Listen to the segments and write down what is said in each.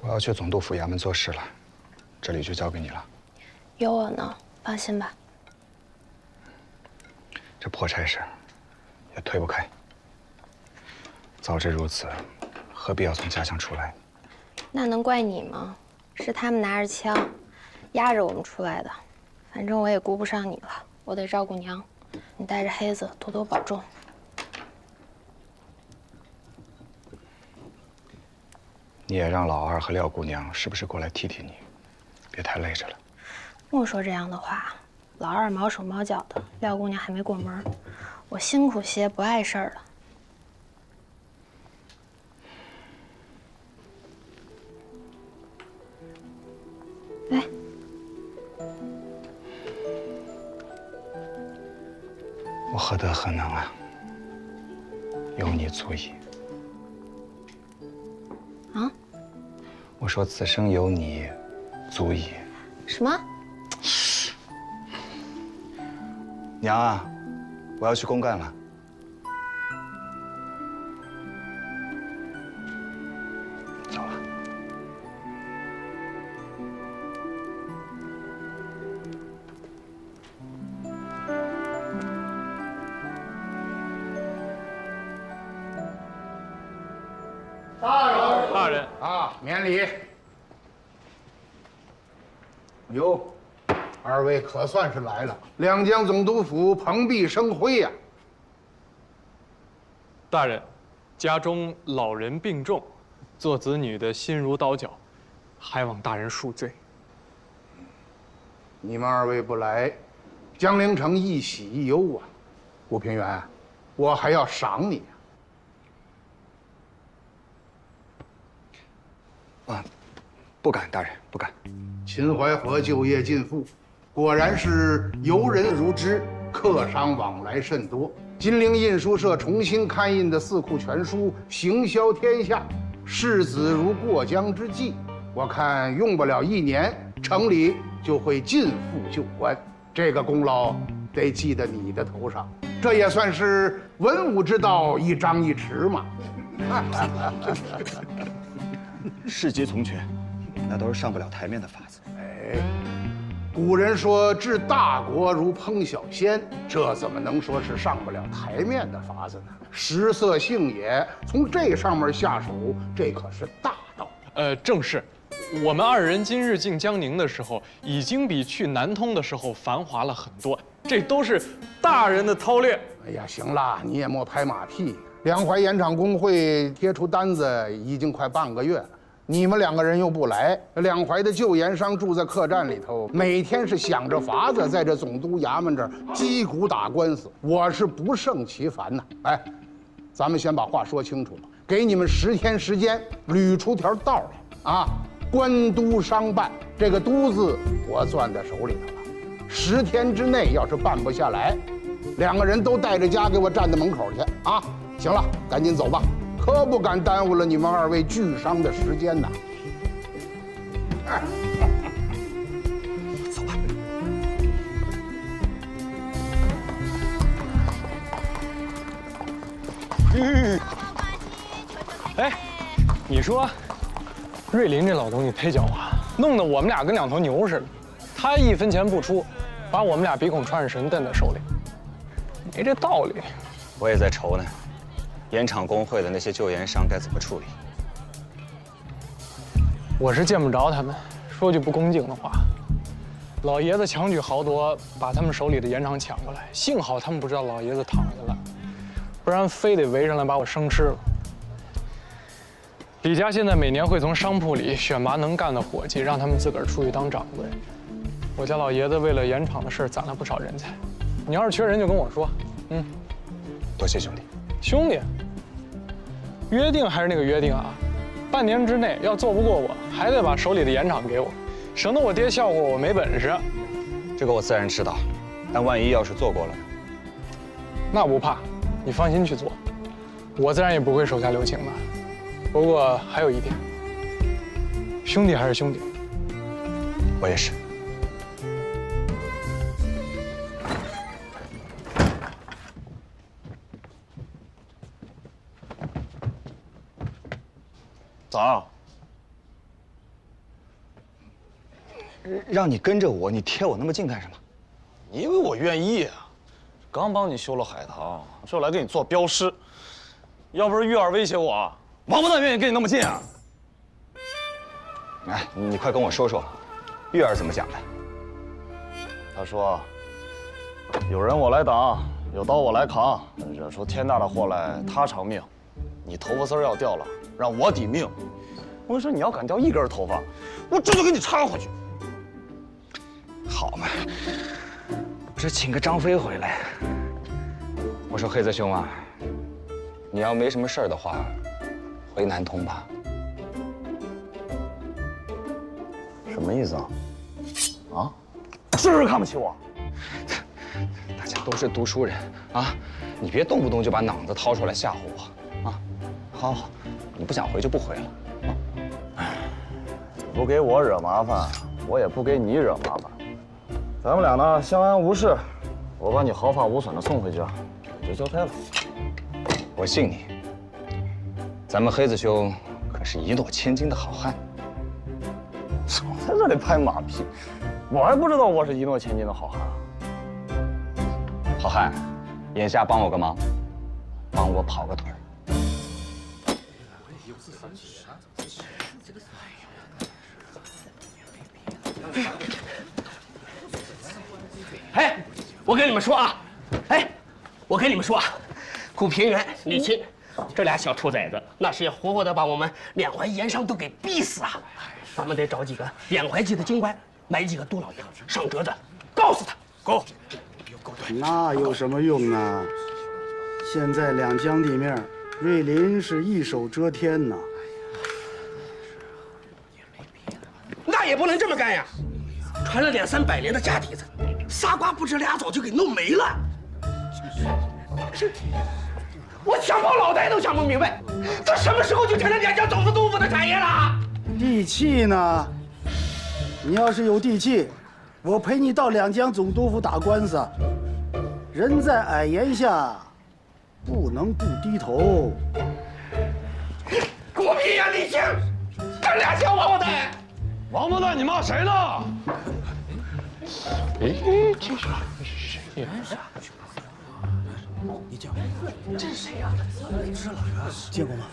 我要去总督府衙门做事了，这里就交给你了。有我呢，放心吧。这破差事也推不开。早知如此，何必要从家乡出来？那能怪你吗？是他们拿着枪，压着我们出来的。反正我也顾不上你了，我得照顾娘。你带着黑子多多保重。你也让老二和廖姑娘时不时过来替替你，别太累着了。莫说这样的话，老二毛手毛脚的，廖姑娘还没过门，我辛苦些不碍事儿了。来，我何德何能啊？有你足矣。啊？我说此生有你，足矣。什么？娘啊，我要去公干了。走了。大人啊，免礼。哟，二位可算是来了。两江总督府蓬荜生辉呀。大人，家中老人病重，做子女的心如刀绞，还望大人恕罪。你们二位不来，江陵城一喜一忧啊。吴平原，我还要赏你啊！不敢，大人，不敢。秦淮河旧业尽复，果然是游人如织，客商往来甚多。金陵印书社重新刊印的《四库全书》行销天下，世子如过江之鲫。我看用不了1年，城里就会尽复旧观。这个功劳得记在你的头上，这也算是文武之道一张一弛嘛。世极从权，那都是上不了台面的法子。哎，古人说治大国如烹小鲜，这怎么能说是上不了台面的法子呢？食色性也，从这上面下手，这可是大道。正是。我们二人今日进江宁的时候，已经比去南通的时候繁华了很多，这都是大人的操练。哎呀，行了，你也莫拍马屁。两淮盐场工会贴出单子已经快半个月了，你们2个人又不来，两淮的旧盐商住在客栈里头，每天是想着法子在这总督衙门这儿击鼓打官司，我是不胜其烦呐。哎，咱们先把话说清楚了，给你们10天时间，捋出条道来啊！官督商办，这个督字我攥在手里头了。10天之内要是办不下来，2个人都带着家给我站在门口去啊！行了，赶紧走吧，可不敢耽误了你们2位聚商的时间呐。走吧。哎，你说，瑞林这老东西忒狡猾，弄得我们俩跟2头牛似的。他1分钱不出，把我们俩鼻孔穿着绳蹬在手里，没这道理。我也在愁呢，盐场工会的那些旧盐商该怎么处理？我是见不着他们，说句不恭敬的话，老爷子强举豪夺，把他们手里的盐场抢过来，幸好他们不知道老爷子躺下了，不然非得围上来把我生吃了。李家现在每年会从商铺里选拔能干的伙计，让他们自个儿出去当掌柜。我家老爷子为了盐场的事攒了不少人才，你要是缺人就跟我说。多谢兄弟。兄弟，约定还是那个约定啊，半年之内要做不过我，还得把手里的盐场给我，省得我爹笑话我没本事。这个我自然知道，但万一要是做过了呢？那不怕，你放心去做，我自然也不会手下留情的。不过还有一点，兄弟还是兄弟。我也是。早。让你跟着我，你贴我那么近干什么？你以为我愿意啊？刚帮你修了海棠，这来给你做标识。要不是玉儿威胁我，王八蛋愿意跟你那么近啊？哎，你快跟我说说，玉儿怎么讲的？他说：“有人我来挡，有刀我来扛，惹出天大的祸来他偿命。你头发丝要掉了，让我抵命。我说你要敢掉一根头发，我这就给你插回去。”好嘛，我这请个张飞回来。我说黑子兄啊，你要没什么事儿的话，回南通吧。什么意思啊？啊？是不是看不起我？大家都是读书人啊，你别动不动就把脑子掏出来吓唬我啊！好，好，你不想回就不回了。你不给我惹麻烦，我也不给你惹麻烦。咱们俩呢相安无事，我把你毫发无损的送回家，也就交差了。我信你，咱们黑子兄可是一诺千金的好汉。总在这里拍马屁，我还不知道我是一诺千金的好汉。好汉，眼下帮我个忙，帮我跑个腿儿。哎，我跟你们说啊，哎，我跟你们说啊，古平原、李钦这俩小兔崽子，那是要活活的把我们两淮盐商都给逼死啊！咱们得找几个两淮籍的京官，买几个杜老爷上折子，告诉他。够。那有什么用啊？现在两江地面，瑞林是一手遮天呐。那也不能这么干呀！传了200-300年的家底子，仨瓜不知俩枣就给弄没了。我想破脑袋都想不明白，这什么时候就成了两江总督督府的产业了？地气呢？你要是有地气，我陪你到两江总督府打官司。人在矮檐下，不能不低头。古平原李靖，这俩小王八蛋！王八蛋，你骂谁呢？哎，这是谁呀？这是谁呀？见过吗？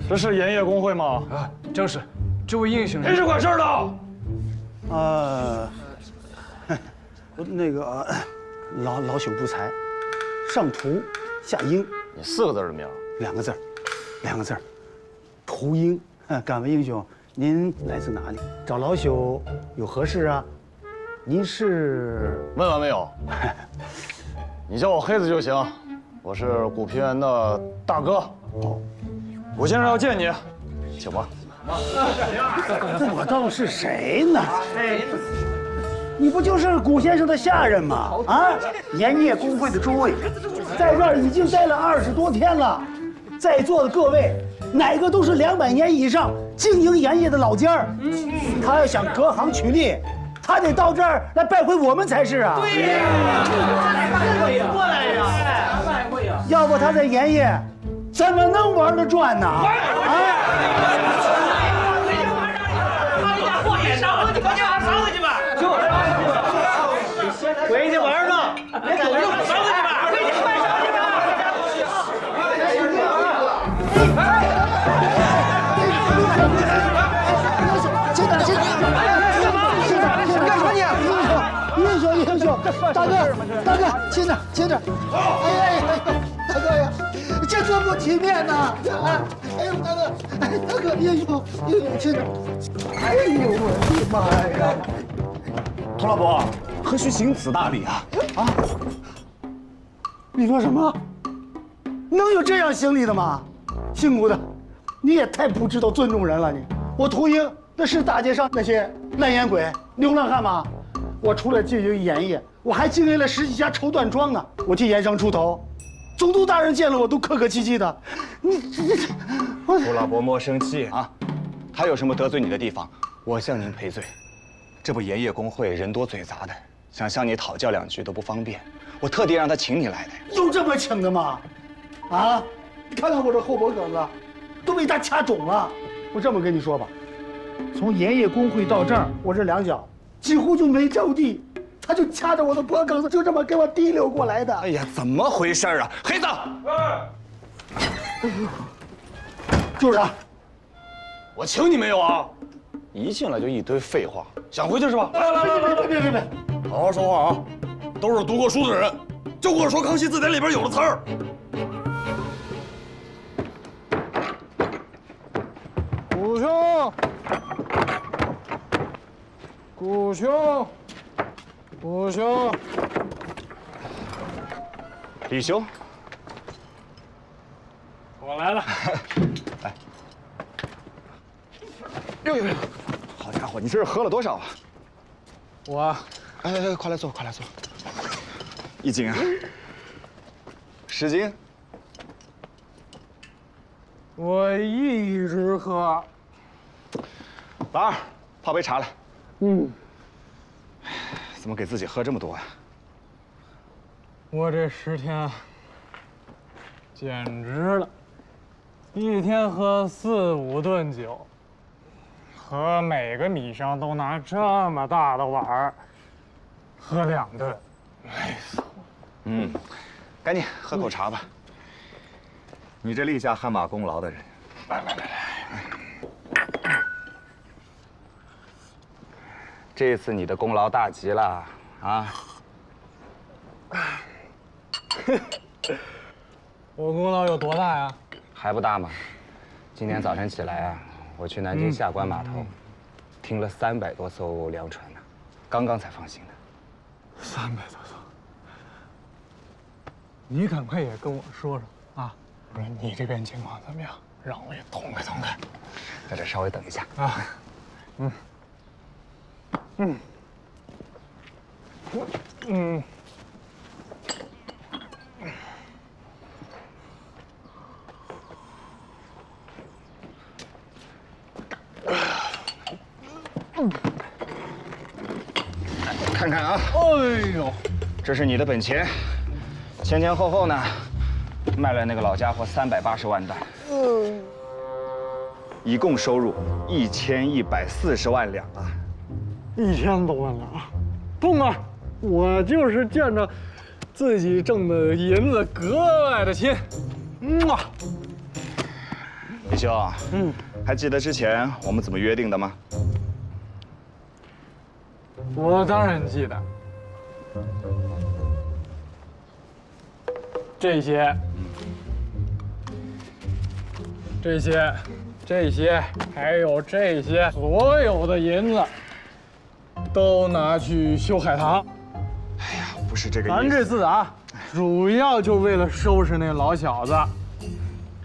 这是盐业工会吗？啊，正是，这位英雄谁是管事儿的？那个老朽不才，上图下英你4个字的名，2个字，2个字，图英。敢问英雄，您来自哪里？找老朽有何事啊？您是？问完没有？你叫我黑子就行，我是古平原的大哥。好，古先生要见你，请吧。我倒是谁呢？你不就是古先生的下人吗？啊，盐业工会的诸位，在这儿已经待了20多天了，在座的各位，哪个都是200年以上经营盐业的老家儿。他要想隔行取利，他得到这儿来拜会我们才是啊。对呀，过来呀，拜会呀。要不他在盐业怎么能玩得转呢？啊！回去玩吧，别走路，上去吧，回去快上去吧！干什么你？英雄，大哥，轻点！哎，大哥呀，这多不体面呐！哎呦，大哥，英雄，轻点！哎呦，我的妈呀！佟老伯，何须行此大礼啊？啊！你说什么？能有这样行礼的吗？姓古的，你也太不知道尊重人了你！我屠英那是大街上那些烂烟鬼、流浪汉吗？我除了经营盐业，我还经营了10几家绸缎庄呢。我替盐商出头，总督大人见了我都客客气气的。你这，胡老伯莫生气啊！他有什么得罪你的地方，我向您赔罪。这不盐业工会人多嘴杂的，想向你讨教2句都不方便，我特地让他请你来的。有这么请的吗？啊！你看看我这后脖梗子，都被他掐肿了。我这么跟你说吧，从盐业工会到这儿，我这两脚几乎就没着地，他就掐着我的脖梗子，就这么给我提溜过来的。哎呀，怎么回事啊？黑子，就是他，我请你没有啊？一进来就一堆废话，想回去是吧？别，好好说话啊！都是读过书的人，就给我说《康熙字典》里边有的词儿。古兄，古兄，古兄，李兄，我来了。呦，好家伙，你这是喝了多少啊？我，哎，快来坐，快来坐。1斤啊？10斤？我一直喝。老二，泡杯茶来。怎么给自己喝这么多啊？我这10天简直了，一天喝4、5顿酒，和每个米商都拿这么大的碗儿喝2顿，累死我！赶紧喝口茶吧。你这立下汗马功劳的人，来，这次你的功劳大极了啊！我功劳有多大呀？还不大吗？今天早晨起来啊，我去南京下关码头，停了300多艘粮船呢，刚刚才放行的。300多艘，你赶快也跟我说说啊！我说你这边情况怎么样？让我也痛快痛快。在这稍微等一下啊。看看啊，哎呦，这是你的本钱，前后后呢，卖了那个老家伙380万担，一共收入1140万两啊！1000多万两啊！痛快！我就是见着自己挣的银子格外的亲。李兄，还记得之前我们怎么约定的吗？我当然记得。这些，还有这些，所有的银子都拿去修海棠。哎呀，不是这个意思。咱这次啊，主要就为了收拾那老小子，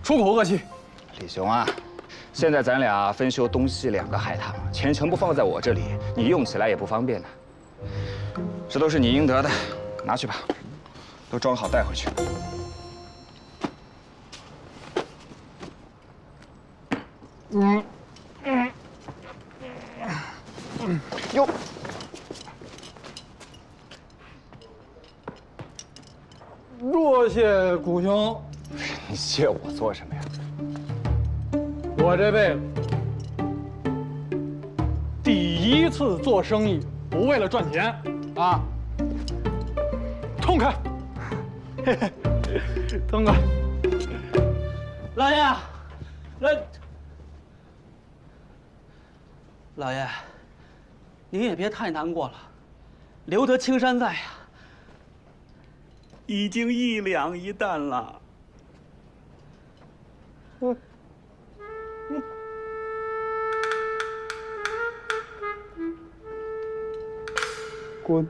出口恶气。李兄啊，现在咱俩分修东西2个海棠，钱全部放在我这里，你用起来也不方便呢。这都是你应得的，拿去吧，都装好带回去。哟，多谢古兄。你谢我做什么呀？我这辈子第一次做生意，不为了赚钱啊！痛快，嘿嘿，痛快！老爷，老爷，您也别太难过了，留得青山在呀，已经1两1担了。滚！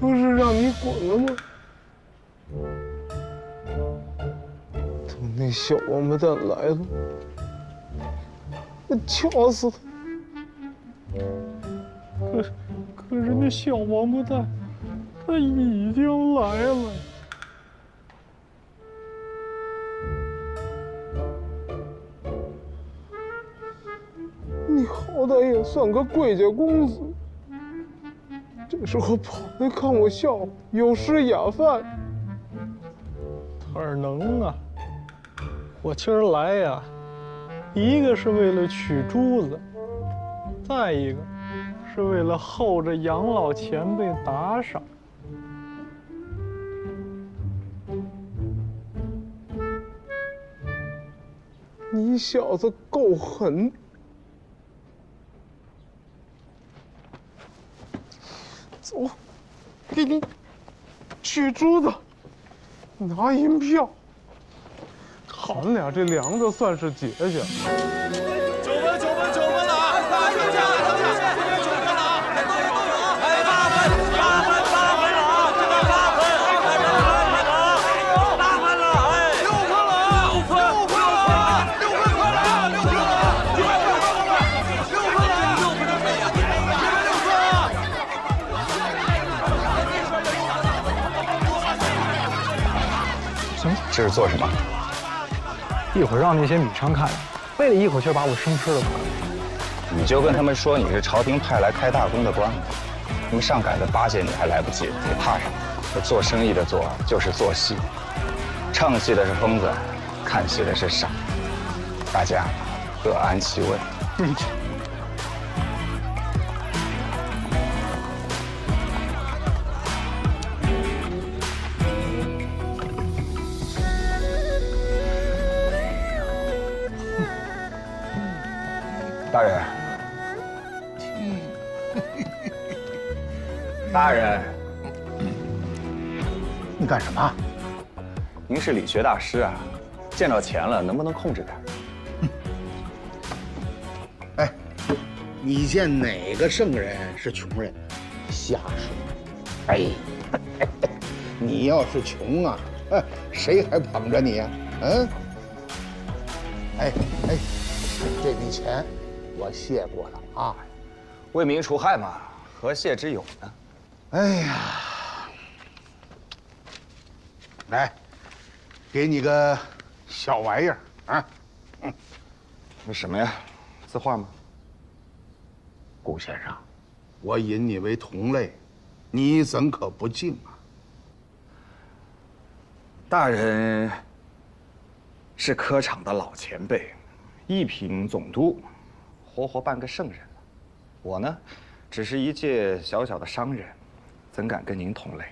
不是让你滚了吗？等那小王八蛋来了，我敲死他！可是那小王八蛋，他已经来了。好歹也算个贵家公子，这时候跑来看我笑话，有失雅范。他儿能啊！我今儿来呀，一个是为了娶珠子，再一个是为了候着养老前辈打赏。你小子够狠！走，给你取珠子，拿银票。咱俩这梁子算是结下。9分了啊！大家下来，这边9分了啊！哎，8分了啊！这边8分了，哎，6分了啊！6分了，6分了，6分行，这是做什么？一会儿让那些米商看，非得一口气把我生吃了不可。你就跟他们说你是朝廷派来开大功的官，他们上赶着巴结你还来不及，你怕什么？这做生意的做就是做戏，唱戏的是疯子，看戏的是傻，大家各安其位。大人，大人，你干什么？您是理学大师啊，见到钱了能不能控制点？哎，你见哪个圣人是穷人？瞎说！哎，你要是穷啊，谁还捧着你呀？嗯？哎，这笔钱我谢过了啊。为民除害嘛，何谢之有呢？哎呀，来，给你个小玩意儿啊。这什么呀？字画吗？顾先生，我引你为同类，你怎可不敬啊？大人是科场的老前辈，一品总督，活活半个圣人了。我呢，只是一介小小的商人，怎敢跟您同类？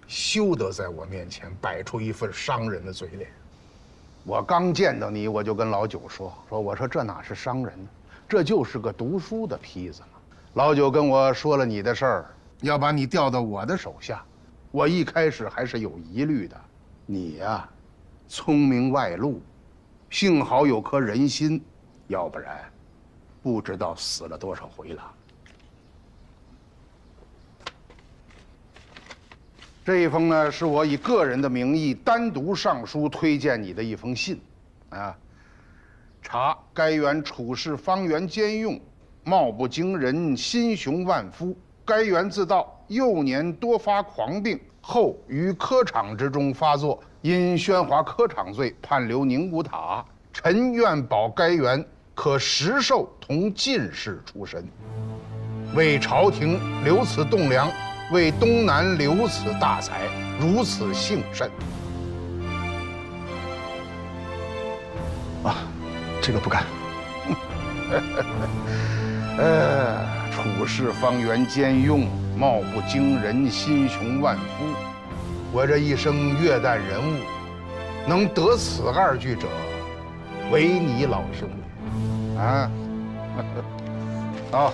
休得在我面前摆出一副商人的嘴脸。我刚见到你，我就跟老九说，我说这哪是商人呢？这就是个读书的坯子嘛。老九跟我说了你的事儿，要把你调到我的手下。我一开始还是有疑虑的。你呀，聪明外露，幸好有颗人心，要不然不知道死了多少回了。这一封呢，是我以个人的名义单独上书推荐你的一封信，啊，查该员处事方圆兼用，貌不惊人，心雄万夫。该员自道幼年多发狂病，后于科场之中发作，因喧哗科场罪，判留宁古塔。臣愿保该员可实授同进士出身，为朝廷留此栋梁。为东南留此大才，如此幸甚。啊，这个不敢。处事方圆兼用，貌不惊人，心雄万夫。我这一生阅览人物，能得此2句者，唯你老兄也。啊，好。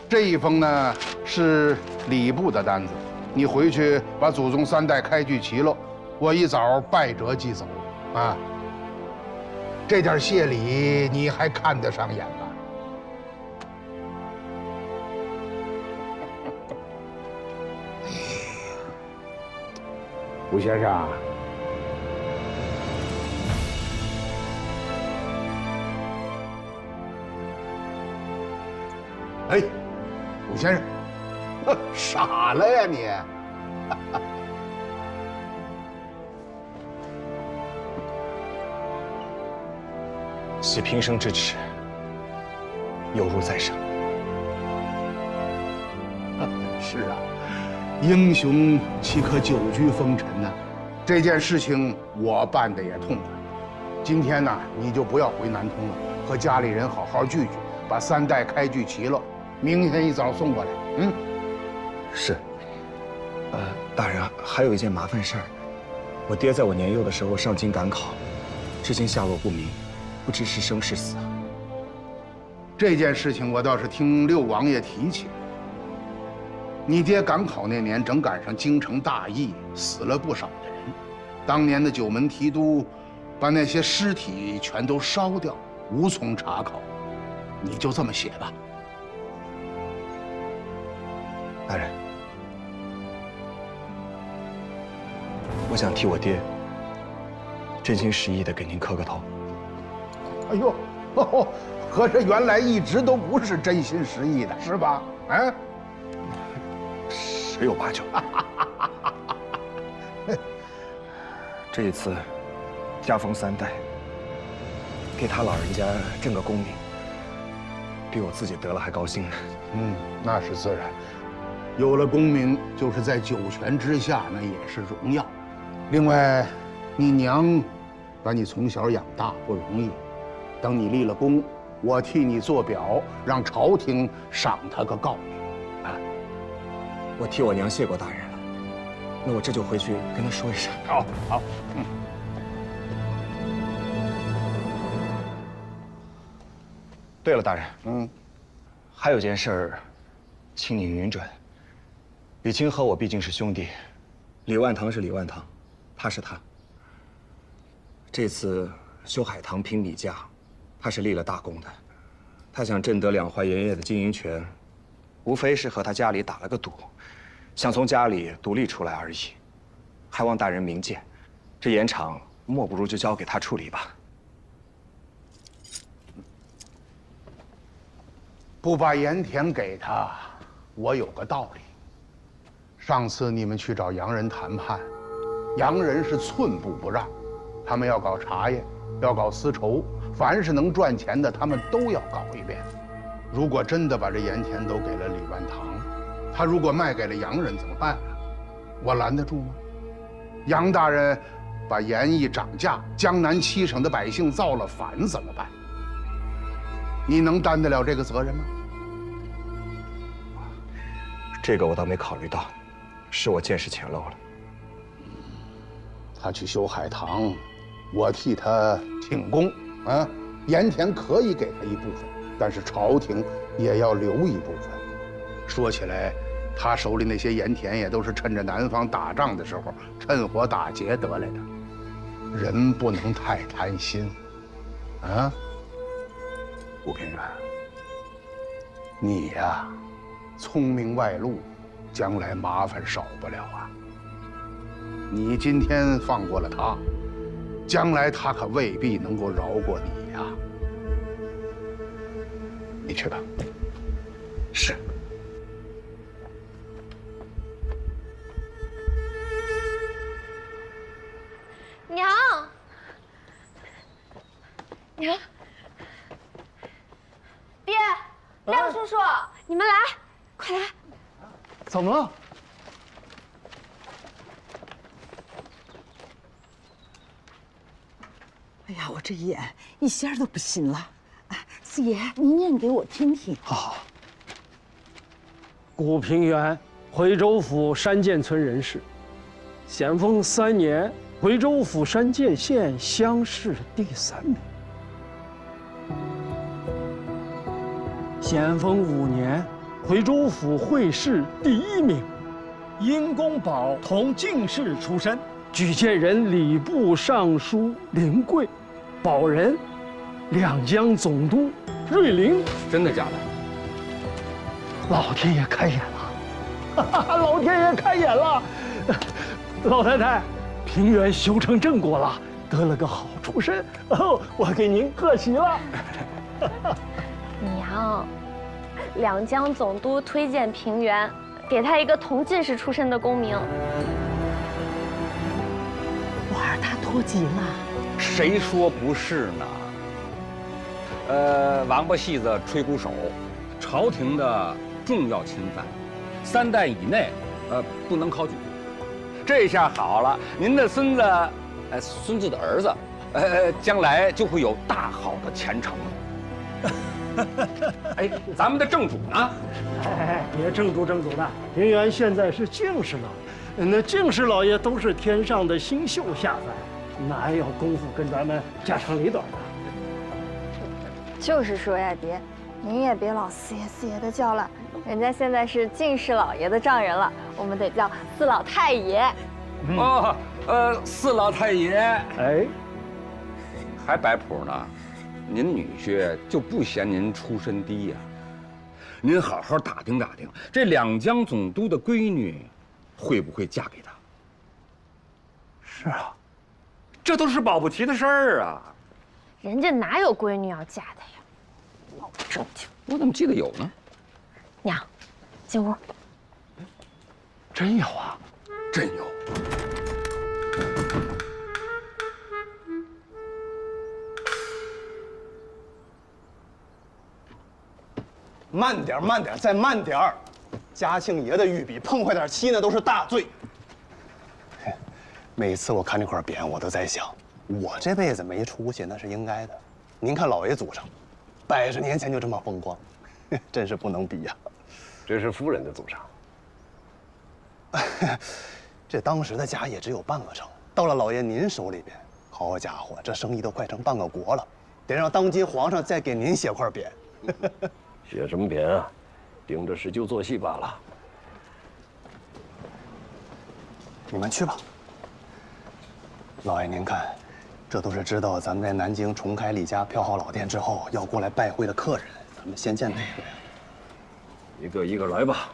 这一封呢是礼部的单子，你回去把祖宗3代开具齐了，我一早拜折即走。啊，这点谢礼你还看得上眼吗？吴先生，哎。武先生，傻了呀你！惜平生之耻，犹如再生。是啊，英雄岂可久居风尘呢？这件事情我办的也痛快。今天呢，你就不要回南通了，和家里人好好聚聚，把3代开具齐了，明天一早送过来。嗯，是。大人，还有一件麻烦事儿，我爹在我年幼的时候上京赶考，至今下落不明，不知是生是死。这件事情我倒是听六王爷提起。你爹赶考那年正赶上京城大疫，死了不少的人。当年的九门提督把那些尸体全都烧掉，无从查考。你就这么写吧。大人，我想替我爹真心实意的给您磕个头。哎呦，合着原来一直都不是真心实意的，是吧？啊？十有八九。这一次家风3代，给他老人家挣个功名，比我自己得了还高兴呢。嗯，那是自然。有了功名，就是在九泉之下，那也是荣耀。另外，你娘把你从小养大不容易，等你立了功，我替你做表，让朝廷赏他个诰命。啊，我替我娘谢过大人了，那我这就回去跟她说一声。好，好，对了，大人，还有件事儿，请你允准。李清和我毕竟是兄弟，李万堂是李万堂，他是他。这次修海棠拼米价，他是立了大功的。他想挣得两淮盐业的经营权，无非是和他家里打了个赌，想从家里独立出来而已。还望大人明鉴，这盐场莫不如就交给他处理吧。不把盐田给他，我有个道理。上次你们去找洋人谈判，洋人是寸步不让，他们要搞茶叶，要搞丝绸，凡是能赚钱的，他们都要搞一遍。如果真的把这盐田都给了李万堂，他如果卖给了洋人怎么办啊？我拦得住吗？杨大人把盐一涨价，江南7省的百姓造了反怎么办？你能担得了这个责任吗？这个我倒没考虑到，是我见识浅陋了。他去修海棠，我替他请功啊。盐田可以给他一部分，但是朝廷也要留一部分。说起来，他手里那些盐田也都是趁着南方打仗的时候趁火打劫得来的。人不能太贪心，啊。吴平原，你呀，聪明外露，将来麻烦少不了啊。你今天放过了他，将来他可未必能够饶过你呀。你去吧。是。娘，娘，爹，亮叔叔，你们来，快来！怎么了？哎呀，我这眼一下都不行了。哎，四爷，你念给我听听。好。古平原，回州府山涧村人士，咸丰3年，回州府山涧县乡试第3名。咸丰5年，回州府会试第1名。因公保同进士出身。举荐人礼部尚书林贵，保人两江总督瑞麟。真的假的？老天爷开眼了！哈哈，老天爷开眼了！老太太，平原修成正果了，得了个好出身。哦，我给您贺喜了。娘，两江总督推荐平原，给他一个同进士出身的功名。娃儿他脱籍了。谁说不是呢？王八戏子吹鼓手，朝廷的重要钦犯，3代以内，不能考举。这下好了，您的孙子，孙子的儿子，将来就会有大好的前程。哎，咱们的正主呢？哎，别正主的，平原现在是敬事老爷，那敬事老爷都是天上的星宿下凡，哪有功夫跟咱们家长里短的？就是说呀，爹，您也别老四爷的叫了，人家现在是敬事老爷的丈人了，我们得叫四老太爷。四老太爷，哎，还摆谱呢。您女婿就不嫌您出身低呀？您好好打听打听，这两江总督的闺女会不会嫁给他？是啊，这都是保不齐的事儿啊。人家哪有闺女要嫁的呀？老不正经。我怎么记得有呢？娘，进屋。真有啊？真有。慢点，再慢点儿！嘉庆爷的御笔碰坏点漆那都是大罪。每次我看这块匾，我都在想，我这辈子没出息那是应该的。您看老爷祖上，100年前就这么风光，真是不能比呀。这是夫人的祖上。这当时的家业只有半个城，到了老爷您手里边，好家伙，这生意都快成半个国了，得让当今皇上再给您写块匾。写什么匾啊？盯着使就做戏罢了。你们去吧。老爷您看，这都是知道咱们在南京重开李家票号老店之后要过来拜会的客人，咱们先见哪个呀？一个一个来吧。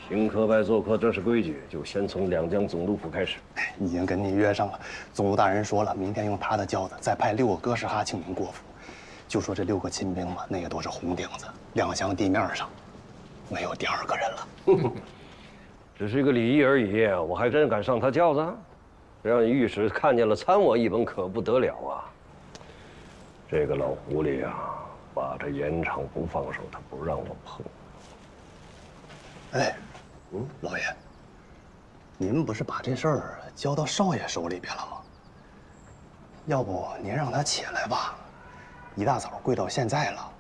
迎客拜做客，这是规矩，就先从两江总督府开始。已经跟您约上了，总督大人说了，明天用他的轿子再派6个哥什哈请您过府。就说这6个亲兵嘛，那也都是红顶子，两厢地面上没有第2个人了。只是一个礼仪而已，我还真敢上他轿子？让御史看见了，参我一本可不得了啊！这个老狐狸啊，把这盐场不放手，他不让我碰。哎，老爷，您不是把这事儿交到少爷手里边了吗？要不您让他起来吧，一大早跪到现在了。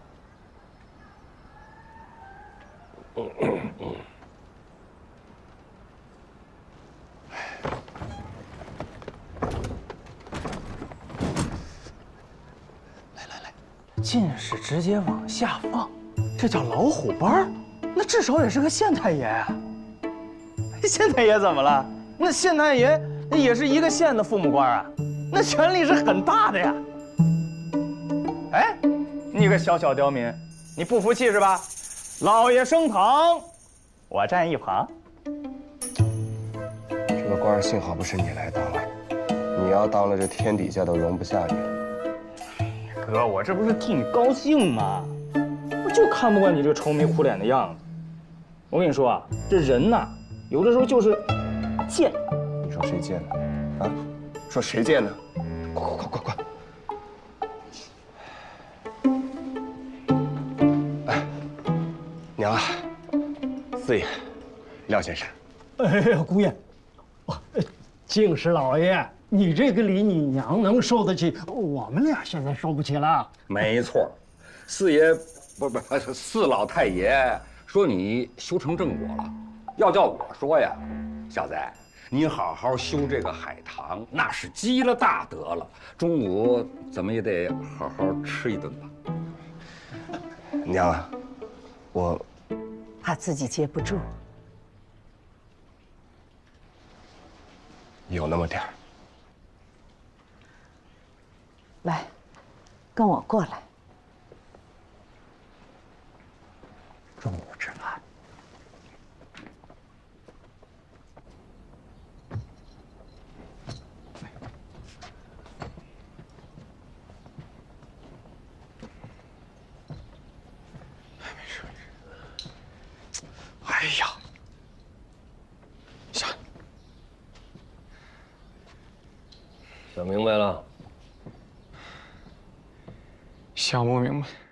进士直接往下放，这叫老虎班儿，那至少也是个县太爷啊。县太爷怎么了？那县太爷也是一个县的父母官啊，那权力是很大的呀。哎，你个小小刁民，你不服气是吧？老爷升堂，我站一旁。这个官幸好不是你来当了，你要当了，这天底下都容不下你了。哥，我这不是替你高兴吗？我就看不惯你这愁眉苦脸的样子。我跟你说啊，这人呐，有的时候就是贱。你说谁贱呢？啊？说谁贱呢？快！哎，娘啊，四爷，廖先生。哎呀，姑爷，敬使老爷。你这个礼，你娘能受得起，我们俩现在受不起了。没错，四爷四老太爷说你修成正果了，要叫我说呀，小子，你好好修这个海棠，那是积了大德了。中午怎么也得好好吃一顿吧。娘啊，我怕自己接不住，有那么点儿。来，跟我过来。中午吃饭。哎呀，想明白了。想不明白。